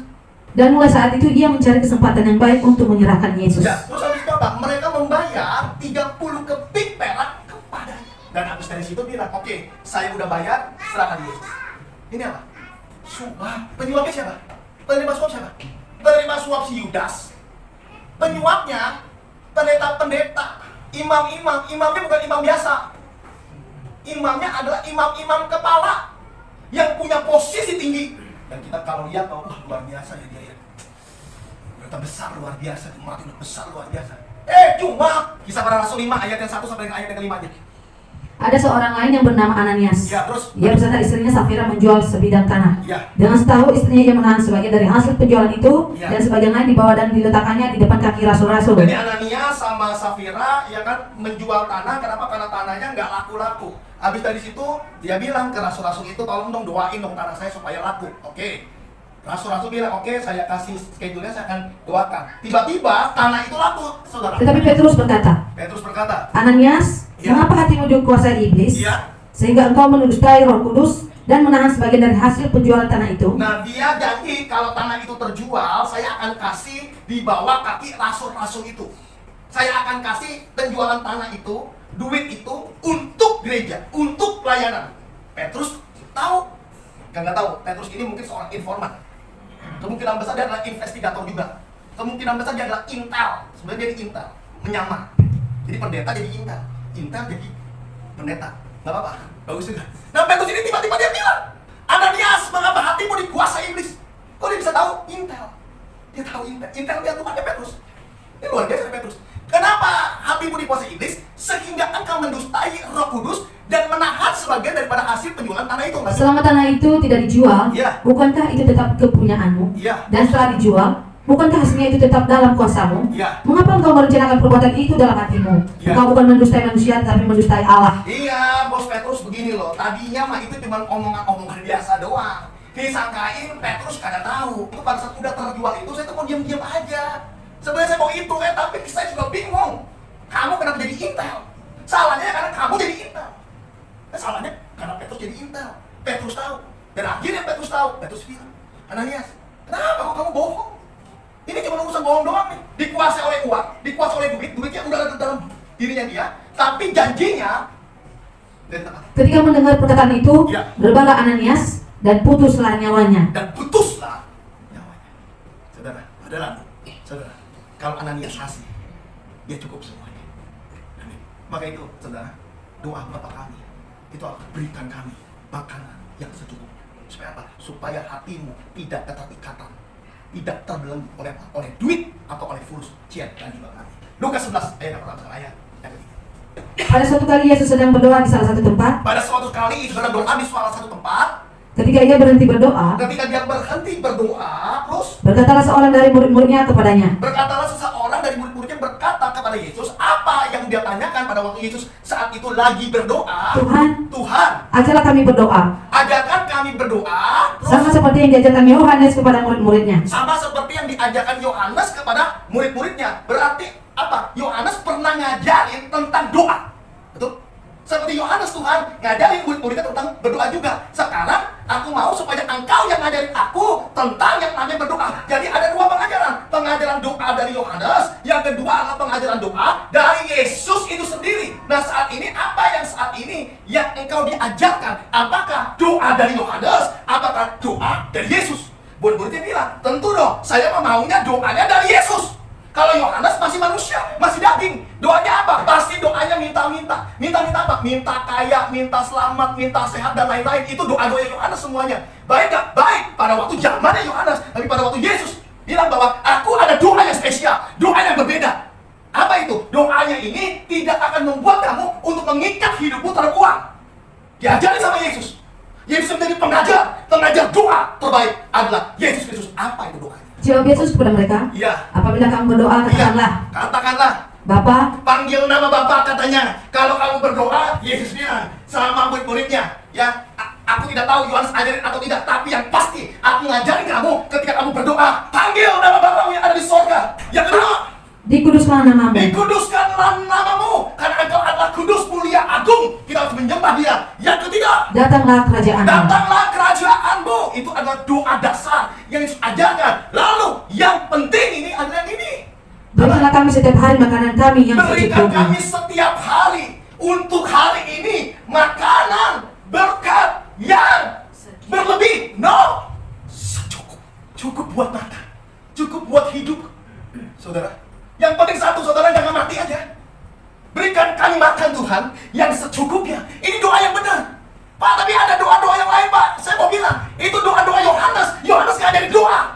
Dan mulai saat itu ia mencari kesempatan yang baik untuk menyerahkan Yesus. Ya, terus habis itu apa? Mereka membayar 30 keping perak kepadanya. Dan habis dari situ bilang, oke, saya udah bayar, serahkan Yesus. Ini apa? Suap. Penyuapnya siapa? Penerima suap siapa? Penerima suap si Yudas. Penyuapnya pendeta-pendeta, imam-imam. Imamnya bukan imam biasa. Imamnya adalah imam-imam kepala yang punya posisi tinggi. Dan kita kalau lihat, oh luar biasa ya dia ya. Ternyata besar luar biasa, jemaat udah besar luar biasa. Cuma Kisah Para Rasul 5 ayat yang 1 sampai dengan ayat yang kelima aja. Ada seorang lain yang bernama Ananias. Ya, terus? Ia beserta istrinya Safira menjual sebidang tanah. Ya. Dengan setahu istrinya ia menahan sebagian dari hasil penjualan itu, Ya. dan sebagian lain dibawa dan diletakkannya di depan kaki rasul-rasul. Jadi Ananias sama Safira ya kan menjual tanah. Kenapa? Karena tanahnya nggak laku-laku. Habis dari situ dia bilang ke rasul-rasul itu, tolong dong doain dong tanah saya supaya laku. Oke. Rasul-rasul bilang, oke, saya kasih schedule-nya, saya akan doakan. Tiba-tiba tanah itu laku, saudara. Tetapi Petrus berkata, Ananias, Ya. mengapa hatimu dikuasai iblis? Iya. Sehingga engkau mendustai Roh Kudus dan menahan sebagian dari hasil penjualan tanah itu. Nah, dia janji kalau tanah itu terjual, saya akan kasih di bawah kaki rasul-rasul itu. Saya akan kasih penjualan tanah itu, duit itu untuk gereja, untuk pelayanan. Petrus tahu? Nggak tahu. Petrus ini mungkin seorang informan. Kemungkinan besar dia adalah investigator juga. Kemungkinan besar dia adalah intel. Sebenarnya dia di intel, menyamar. Jadi pendeta jadi intel, intel jadi pendeta. Nggak apa-apa, bagus juga. Nah, Petrus ini tiba-tiba dia bilang, Ananias, mengapa hatimu dikuasai iblis? Kok dia bisa tahu? Intel. Dia tahu intel. Intel dia Tuhannya Petrus. Ini luar biasa Petrus. Kenapa hatimu dikuasai iblis? Sehingga engkau mendustai Roh Kudus dan menahan sebagian daripada hasil penjualan tanah itu. Selama tanah itu tidak dijual, Ya. bukankah itu tetap kepunyaanmu? Ya. Dan setelah dijual, bukankah hasilnya itu tetap dalam kuasamu? Ya. Mengapa engkau merencanakan perbuatan itu dalam hatimu? Ya. Engkau bukan mendustai manusia, tapi mendustai Allah. Iya, Bos Petrus begini loh. Tadinya mah itu cuma omongan-omongan biasa doang. Disangkain Petrus kagak tahu. Itu pada saat udah terjual itu, saya tuh mau diam-diam aja. Sebenarnya saya mau itu, tapi saya juga bingung. Kamu kenapa jadi intel? Salahnya karena kamu jadi intel. Salahnya karena Petrus jadi intel. Petrus tahu. Dan akhirnya Petrus tahu. Petrus bilang, Ananias, kenapa kok kamu bohong? Ini cuma urusan bohong doang nih. Dikuasai oleh uang, dikuasai oleh duit. Duitnya udah ada dalam dirinya dia. Tapi janjinya dari tempat. Ketika mendengar perkataan itu, Ya. berbalah Ananias dan putuslah nyawanya. Dan putuslah nyawanya. Saudara, saudara, kalau Ananias kasih, dia cukup semuanya. Amin. Maka itu, saudara, doa Bapa kami, itu akan berikan kami makanan yang secukupnya. Supaya apa? Supaya hatimu tidak keterikatan, tidak terbelenggu oleh duit atau oleh fulus, cian dan juga kami. Lukas 11 ayat yang pertama, ayat yang ketiga. Pada suatu kali Yesus sedang berdoa di salah satu tempat. Pada suatu kali Yesus sedang doa di salah satu tempat. Ketika ia berhenti berdoa, Ketika dia berhenti berdoa, terus berkatalah seorang dari murid-muridnya kepadanya, berkatalah seseorang dari murid-muridnya berkata kepada Yesus, apa yang dia tanyakan pada waktu Yesus saat itu lagi berdoa? Tuhan, ajarlah kami berdoa, ajarkan kami berdoa. Terus sama seperti yang diajarkan Yohanes kepada murid-muridnya. sama seperti yang diajarkan Yohanes kepada murid-muridnya. Berarti apa? Yohanes pernah ngajarin tentang doa. Betul? Seperti Yohanes, Tuhan ngajarin murid-muridnya tentang berdoa juga. Sekarang aku mau supaya engkau yang ngajarin aku tentang yang namanya berdoa. Jadi ada dua pengajaran. Pengajaran doa dari Yohanes, yang kedua adalah pengajaran doa dari Yesus itu sendiri. Nah, saat ini apa yang saat ini yang engkau diajarkan? Apakah doa dari Yohanes? Apakah doa dari Yesus? Murid-muridnya bilang, tentu dong, saya maunya doanya dari Yesus. Kalau Yohanes masih manusia, masih daging. Doanya apa? Pasti doanya minta-minta. Minta-minta apa? Minta kaya, minta selamat, minta sehat, dan lain-lain. Itu doa-doa Yohanes semuanya. Baik gak? Baik pada waktu zamannya Yohanes. Tapi pada waktu Yesus bilang bahwa aku ada doa yang spesial, doa yang berbeda. Apa itu? Doanya ini tidak akan membuat kamu untuk mengikat hidupmu terhadap uang. Diajari sama Yesus. Yesus menjadi pengajar doa terbaik adalah Yesus Kristus. Apa itu doanya? Jawab Yesus kepada mereka, Iya. apabila kamu berdoa, katakanlah, Katakanlah. Bapa, Panggil nama Bapa katanya. Kalau kamu berdoa, Yesus bilang sama murid-muridnya, ya, aku tidak tahu Yohanes ajarin atau tidak, tapi yang pasti aku ngajarin kamu ketika kamu berdoa, panggil nama Bapamu yang ada di sorga. Yang kedua, dikuduskanlah namamu. dikuduskanlah namamu, karena engkau adalah kudus, mulia, agung. Kita harus menyembah Dia. Yang ketiga, Datanglah kerajaanmu. datanglah kerajaanmu. Itu adalah doa dasar yang Yesus ajarkan. Lalu yang penting ini adalah yang ini. Berikanlah kami setiap hari makanan kami yang Berikan kami secukupnya. setiap hari untuk hari ini makanan berkat yang berlebih. No, secukup, cukup buat makan, cukup buat hidup, saudara. Yang penting satu, saudara, jangan mati aja. Berikan kami makan Tuhan yang secukupnya. Ini doa yang benar. Pak, tapi ada doa-doa yang lain, Pak. Saya mau bilang, itu doa-doa Yohanes. Yohanes nggak dari doa.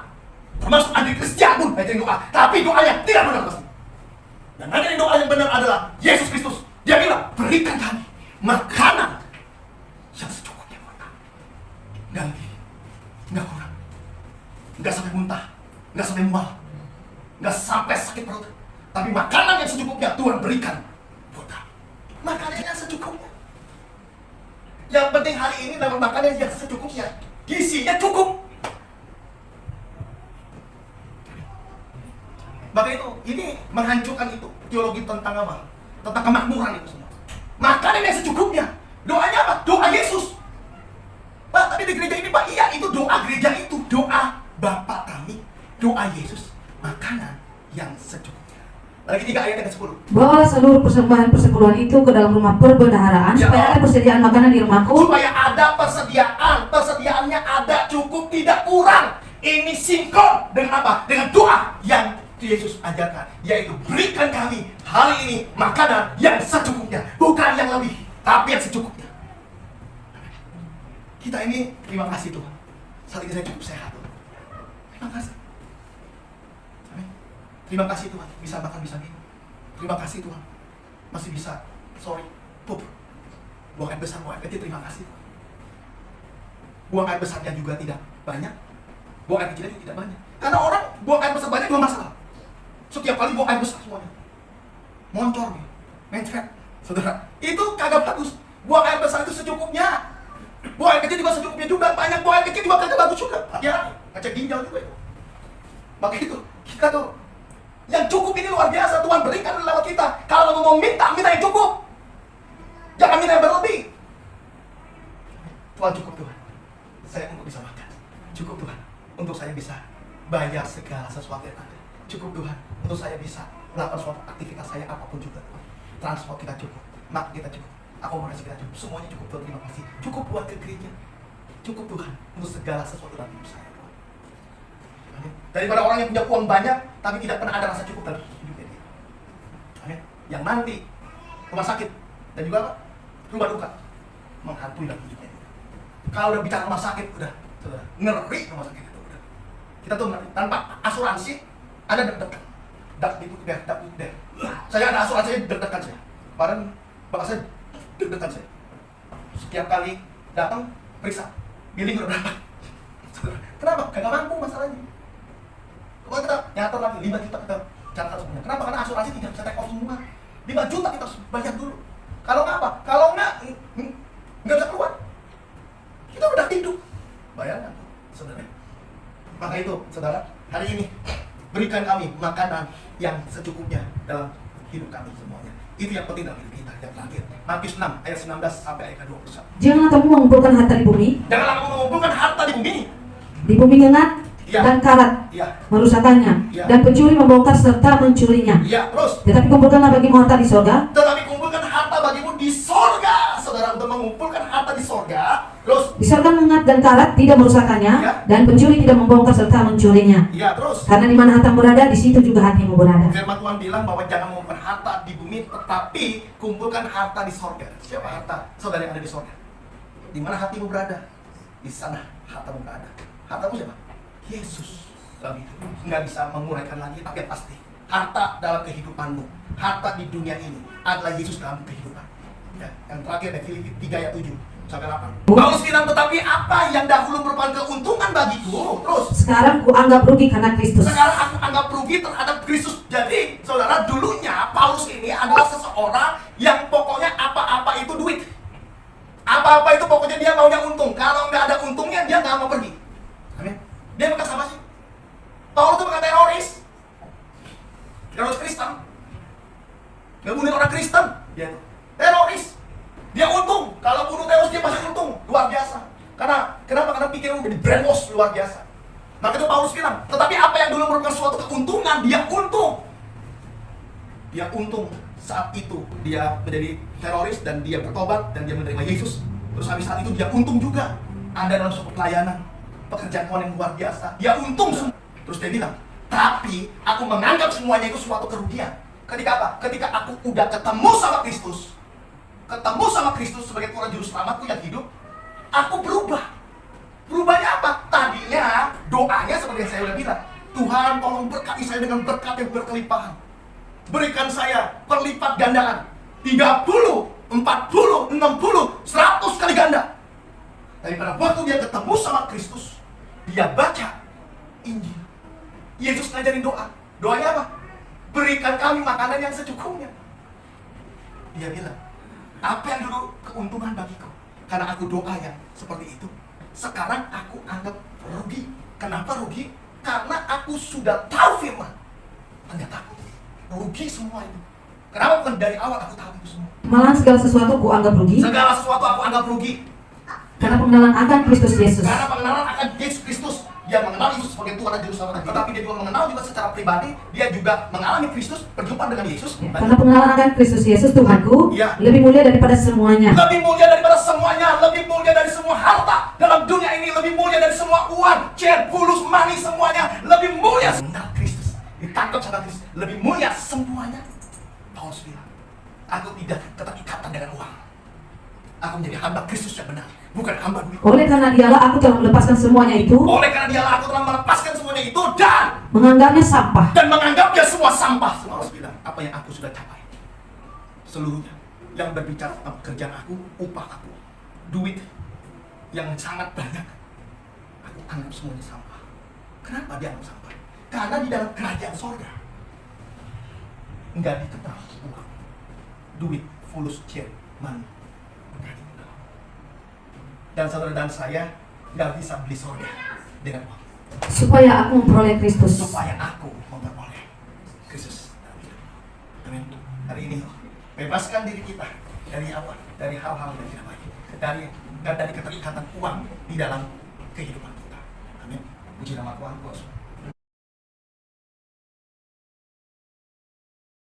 Termasuk Andri Kristian pun ngajarin doa, tapi doanya tidak benar pasti. Dan ngajarin doa yang benar adalah Yesus Kristus. Dia bilang, berikan kami makanan yang secukupnya buat kami. Nggak lebih, nggak kurang, nggak sampai muntah, nggak sampai mual, nggak sampai sakit perut. Tapi makanan yang secukupnya Tuhan berikan buat kami. Makanan yang secukupnya. Yang penting hari ini dapat makanan yang secukupnya. Gizinya cukup. Maka itu, ini menghancurkan itu teologi tentang apa? Tentang kemakmuran itu semua. Makanan yang secukupnya. Doanya apa? Doa Yesus. Pak, tapi di gereja ini, Pak, iya, itu doa gereja itu. Doa Bapa kami, doa Yesus. Makanan yang secukupnya. Lagi 3 ayat yang ke-10. Bawalah seluruh persembahan persepuluhan itu ke dalam rumah perbendaharaan, Ya, supaya ada persediaan makanan di rumahku. Supaya ada persediaan. Persediaannya ada, cukup, tidak kurang. Ini sinkron dengan apa? Dengan doa yang Yesus ajarkan, yaitu berikan kami hari ini makanan yang secukupnya, bukan yang lebih, tapi yang secukupnya. Kita ini terima kasih Tuhan, saat ini saya cukup sehat Tuhan. Terima kasih. Amin. Terima kasih Tuhan, bisa makan, bisa minum. Terima kasih Tuhan, masih bisa, pup, buang air besar, buang air kecil, terima kasih. Buang air besarnya juga tidak banyak, buang air kecilnya juga tidak banyak. Karena orang buang air besar banyak juga masalah. Setiap kali buang air besar semuanya moncor nih, mencret. Saudara, itu kagak bagus. Buang air besar itu secukupnya. Buang air kecil juga secukupnya juga. Banyak buang air kecil juga kagak bagus juga. Ya, ngecek ginjal juga itu. Maka itu, kita tuh yang cukup ini luar biasa. Tuhan berikan lewat kita. Kalau kamu mau minta, minta yang cukup. Jangan minta yang berlebih. Tuhan cukup Tuhan. Saya untuk bisa makan. Cukup Tuhan. Untuk saya bisa bayar segala sesuatu yang ada. Cukup Tuhan, untuk saya bisa melakukan suatu aktivitas saya apapun juga Tuhan. Transport kita cukup, makan kita cukup, akomodasi kita cukup, semuanya cukup Tuhan, terima kasih. Cukup buat ke gereja, cukup Tuhan untuk segala sesuatu dalam hidup saya Tuhan. Amin. Daripada orang yang punya uang banyak, tapi tidak pernah ada rasa cukup dalam hidupnya dia. Amin. Yang nanti rumah sakit dan juga apa? Rumah duka menghantui dalam hidupnya. Kalau udah bicara rumah sakit, udah, saudara, ngeri rumah sakit itu udah. Kita tuh tanpa asuransi ada deg-degan, dak. Saya ada asuransi deg-degan saya. Kemarin bapak saya deg-degan saya. Setiap kali datang periksa, billing udah berapa? Kenapa? Kagak mampu masalahnya. Kalau kita nyator lagi 5 juta kita catat semuanya. Kenapa? Karena asuransi tidak bisa take off semua. 5 juta kita harus bayar dulu. Kalau nggak apa? Kalau nggak bisa keluar. Kita udah hidup. Bayangkan, saudara. Maka itu, saudara, hari ini berikan kami makanan yang secukupnya dalam hidup kami semuanya. Itu yang penting dalam hidup kita. Yang terakhir, Matius 6 ayat 19 sampai ayat 21. Janganlah kamu mengumpulkan harta di bumi. Janganlah kamu mengumpulkan harta di bumi. Di bumi ngengat Ya. dan karat Ya, merusakannya, Ya. dan pencuri membongkar serta mencurinya. ya, terus. Tetapi kumpulkanlah bagimu harta di sorga, Tetapi kumpulkan harta bagimu di sorga. Saudara, untuk mengumpulkan harta di sorga. Terus. di sorga ngengat dan karat tidak merusakannya, Ya. dan pencuri tidak membongkar serta mencurinya. Ya, terus. Karena di mana hartamu berada, di situ juga hatimu berada. Firman Tuhan bilang bahwa jangan mengumpulkan harta di bumi, tetapi kumpulkan harta di sorga. Siapa harta? Saudara yang ada di sorga. Di mana hatimu berada, di sana hartamu berada. Hartamu siapa? Yesus. Nggak bisa menguraikan lagi, tapi yang pasti harta dalam kehidupanmu, harta di dunia ini adalah Yesus dalam kehidupan. Ya, yang terakhir dari Filipi 3 ayat 7 sampai 8. Paulus bilang, tetapi apa yang dahulu merupakan keuntungan bagiku, terus Sekarang ku anggap rugi karena Kristus. sekarang aku anggap rugi terhadap Kristus. Jadi, saudara, dulunya Paulus ini adalah seseorang yang pokoknya apa-apa itu duit. Apa-apa itu pokoknya dia maunya untung. Kalau nggak ada untungnya, dia nggak mau pergi. Amin. Dia bekas apa sih? Paulus itu bekas teroris. Teroris Kristen. Ngebunuh orang Kristen. Dia itu teroris. Dia untung. Kalau bunuh teroris dia pasti untung. Luar biasa. Kenapa? Karena pikiran udah di brainwash luar biasa. Maka itu Paulus bilang, tetapi apa yang dulu merupakan suatu keuntungan, dia untung. Dia untung saat itu dia menjadi teroris dan dia bertobat dan dia menerima Yesus. Terus habis saat itu dia untung juga. Ada dalam suatu pelayanan, pekerjaan Tuhan yang luar biasa. Dia untung semua. Terus dia bilang, tapi aku menganggap semuanya itu suatu kerugian. Ketika apa? Ketika aku udah ketemu sama Kristus. Ketemu sama Kristus sebagai Tuhan Juru Selamatku yang hidup, aku berubah. Berubahnya apa? Tadinya doanya seperti yang saya udah bilang, Tuhan tolong berkati saya dengan berkat yang berkelimpahan. Berikan saya perlipat gandaan 30, 40, 60, 100 kali ganda. Tapi pada waktu dia ketemu sama Kristus, dia baca Injil. Yesus ngajarin doa. Doanya apa? Berikan kami makanan yang secukupnya. Dia bilang, apa yang dulu keuntungan bagiku? Karena aku doa yang seperti itu, sekarang aku anggap rugi. Kenapa rugi? Karena aku sudah tahu firman. Ternyata rugi semua itu. Kenapa? Bukan dari awal aku tahu itu semua. Malah segala sesuatu ku anggap rugi Segala sesuatu aku anggap rugi. karena pengenalan akan Kristus Yesus. Karena pengenalan akan Yesus Kristus. Dia mengenal Yesus sebagai Tuhan dan Juru Selamat. Tetapi dia juga mengenal juga secara pribadi. Dia juga mengalami Kristus, berjumpa dengan Yesus. Karena pengenalan akan Kristus Yesus Tuhanku Ya. lebih mulia daripada semuanya. Lebih mulia daripada semuanya. Lebih mulia dari semua harta dalam dunia ini. Lebih mulia dari semua uang, jet, fulus, money, semuanya. Lebih mulia. Mengenal Kristus, ditangkap sama Kristus. Lebih mulia semuanya. Paulus bilang, aku tidak keterikatan dengan uang. Aku menjadi hamba Kristus yang benar, bukan hamba duit. Oleh karena dialah aku telah melepaskan semuanya itu, Oleh karena dialah aku telah melepaskan semuanya itu dan menganggapnya sampah. menganggapnya semua sampah. Paulus bilang, apa yang aku sudah capai, seluruhnya yang berbicara tentang pekerjaan aku, upah aku, duit yang sangat banyak, aku anggap semuanya sampah. Kenapa dianggap sampah? Karena di dalam kerajaan sorga nggak dikenal uang, duit, fulus, jet, money. Dan saudara dan saya nggak bisa beli sorga dengan uang. Supaya aku memperoleh Kristus. Supaya aku memperoleh Kristus. Amin. Hari ini bebaskan diri kita dari apa? Dari hal-hal yang tidak baik. Dari keterikatan uang di dalam kehidupan kita. Amin. Puji nama Tuhan.